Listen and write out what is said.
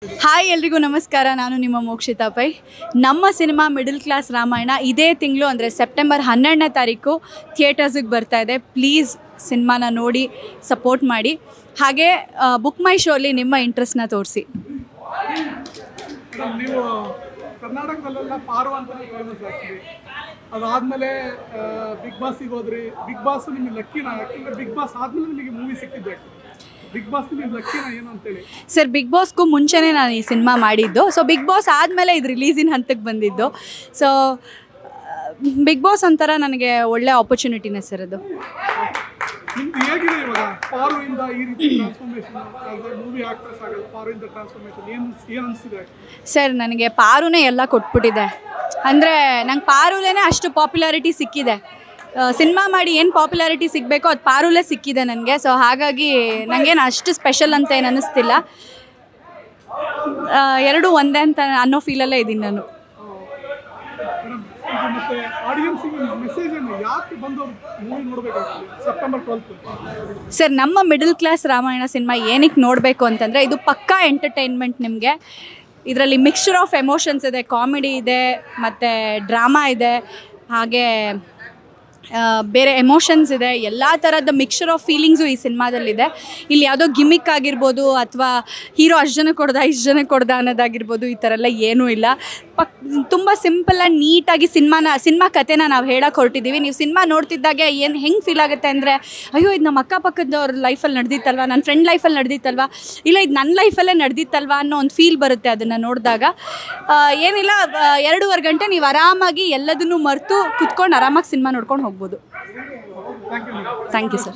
Hi ಎಲ್ರಿಗೂ ನಮಸ್ಕಾರ. ನಾನು ನಿಮ್ಮ ಮೋಕ್ಷಿತಾ ಪೈ. ನಮ್ಮ ಸಿನಿಮಾ ಮಿಡಲ್ ಕ್ಲಾಸ್ ರಾಮಾಯಣ ಇದೇ ತಿಂಗಳು ಅಂದರೆ ಸೆಪ್ಟೆಂಬರ್ 12ನೇ ತಾರೀಕು ಥಿಯೇಟರ್ಸಿಗೆ ಬರ್ತಾ ಇದೆ. ಪ್ಲೀಸ್ ಸಿನಿಮಾನ ನೋಡಿ ಸಪೋರ್ಟ್ ಮಾಡಿ. ಹಾಗೆ ಬುಕ್ ಮೈ ಶೋಲಿ ನಿಮ್ಮ ಇಂಟ್ರೆಸ್ಟ್ನ ತೋರಿಸಿ. ನೀವು ಕರ್ನಾಟಕದಲ್ಲೆಲ್ಲ ಪಾರು ಅಂತ ಫೇಮಸ್ ಆಗ್ತೀವಿ. ಅದಾದಮೇಲೆ ಬಿಗ್ ಬಾಸಿಗೆ ಹೋದ್ರಿ. ಬಿಗ್ ಬಾಸ್ ನಿಮಗೆ ಲಕ್ಕಿನ, ಯಾಕೆಂದರೆ ಬಿಗ್ ಬಾಸ್ ಆದಮೇಲೆ ನಿಮಗೆ ಮೂವಿ ಸಿಕ್ಕಿದ್ದೆ. ಬಿಗ್ ಬಾಸ್ ನಿಮ್ಗೆ ಲಕ್ಕಿನ ಏನು ಅಂತೇಳಿ? ಸರ್, ಬಿಗ್ ಬಾಸ್ಗೂ ಮುಂಚೆನೇ ನಾನು ಈ ಸಿನಿಮಾ ಮಾಡಿದ್ದು. ಸೊ ಬಿಗ್ ಬಾಸ್ ಆದಮೇಲೆ ಇದು ರಿಲೀಸಿನ ಹಂತಕ್ಕೆ ಬಂದಿದ್ದು. ಸೊ ಬಿಗ್ ಬಾಸ್ ಒಂಥರ ನನಗೆ ಒಳ್ಳೆ ಆಪರ್ಚುನಿಟಿನೇ ಸರ್ ಅದು. ನಿಮ್ದು ಹೇಗಿದೆ ಇವಾಗ ಪಾರುವಿಂದ ಈ ರೀತಿ ಟ್ರಾನ್ಸ್ಫಾರ್ಮೇಷನ್, ಮೂವಿ ಆಕ್ಟ್ರೆಸ್ ಆಗೋದು, ಪಾರುವಿಂದ ಟ್ರಾನ್ಸ್ಫಾರ್ಮೇಷನ್ ಏನು ಅನಿಸ್ತಿದೆ? ಸರ್, ನನಗೆ ಪಾರುನೇ ಎಲ್ಲ ಕೊಟ್ಬಿಟ್ಟಿದೆ. ಅಂದರೆ ನಂಗೆ ಪಾರುಲೇನೇ ಅಷ್ಟು ಪಾಪ್ಯುಲಾರಿಟಿ ಸಿಕ್ಕಿದೆ. ಸಿನಿಮಾ ಮಾಡಿ ಏನು ಪಾಪ್ಯುಲಾರಿಟಿ ಸಿಗಬೇಕೋ ಅದು ಪಾರುಲೇ ಸಿಕ್ಕಿದೆ ನನಗೆ. ಸೊ ಹಾಗಾಗಿ ನನಗೇನು ಅಷ್ಟು ಸ್ಪೆಷಲ್ ಅಂತ ಏನು ಅನ್ನಿಸ್ತಿಲ್ಲ. ಎರಡೂ ಒಂದೇ ಅಂತ ಅನ್ನೋ ಫೀಲಲ್ಲೇ ಇದ್ದೀನಿ ನಾನು. ಮತ್ತೆ ಆಡಿಯನ್ಸಿಗೆ ಮೆಸೇಜ್ ಏನು, ಯಾಕೆ ಬಂದು ಮೂವಿ ನೋಡಬೇಕಾಗ್ತದೆ ಸೆಪ್ಟೆಂಬರ್ 12? ಸರ್, ನಮ್ಮ ಮಿಡಲ್ ಕ್ಲಾಸ್ ರಾಮಾಯಣ ಸಿನಿಮಾ ಏನಕ್ಕೆ ನೋಡಬೇಕು ಅಂತಂದರೆ ಇದು ಪಕ್ಕಾ ಎಂಟರ್ಟೈನ್ಮೆಂಟ್. ನಿಮಗೆ ಇದರಲ್ಲಿ ಮಿಕ್ಸ್ಚರ್ ಆಫ್ ಎಮೋಷನ್ಸ್ ಇದೆ, ಕಾಮಿಡಿ ಇದೆ, ಮತ್ತು ಡ್ರಾಮಾ ಇದೆ, ಹಾಗೆ ಬೇರೆ ಎಮೋಷನ್ಸ್ ಇದೆ. ಎಲ್ಲ ಥರದ ಮಿಕ್ಸ್ಚರ್ ಆಫ್ ಫೀಲಿಂಗ್ಸು ಈ ಸಿನಿಮಾದಲ್ಲಿದೆ. ಇಲ್ಲಿ ಯಾವುದೋ ಗಿಮಿಕ್ ಆಗಿರ್ಬೋದು ಅಥವಾ ಹೀರೋ ಅಷ್ಟು ಜನ ಕೊಡ್ದ ಇಷ್ಟು ಜನ ಕೊಡ್ದ ಅನ್ನೋದಾಗಿರ್ಬೋದು, ಈ ಥರ ಎಲ್ಲ ಏನೂ ಇಲ್ಲ. ತುಂಬ ಸಿಂಪಲ್ ಆ್ಯಂಡ್ ನೀಟಾಗಿ ಸಿನಿಮಾ ಕಥೆನ ನಾವು ಹೇಳೋಕೆ ಹೊರಟಿದ್ದೀವಿ. ನೀವು ಸಿನಿಮಾ ನೋಡ್ತಿದ್ದಾಗೆ ಹೆಂಗೆ ಫೀಲ್ ಆಗುತ್ತೆ ಅಂದರೆ, ಅಯ್ಯೋ ಇದು ನಮ್ಮ ಅಕ್ಕಪಕ್ಕದವ್ರ ಲೈಫಲ್ಲಿ ನಡೆದಿತ್ತಲ್ವ, ನನ್ನ ಫ್ರೆಂಡ್ ಲೈಫಲ್ಲಿ ನಡೆದಿತ್ತಲ್ವ, ಇಲ್ಲ ಇದು ನನ್ನ ಲೈಫಲ್ಲೇ ನಡೆದಿತ್ತಲ್ವ ಅನ್ನೋ ಒಂದು ಫೀಲ್ ಬರುತ್ತೆ ಅದನ್ನು ನೋಡಿದಾಗ. ಏನಿಲ್ಲ, 2.5 ಗಂಟೆ ನೀವು ಆರಾಮಾಗಿ ಎಲ್ಲದನ್ನೂ ಮರೆತು ಕುತ್ಕೊಂಡು ಆರಾಮಾಗಿ ಸಿನಿಮಾ ನೋಡ್ಕೊಂಡು ಹೋಗ್ಬೋದು. Thank you thank you sir.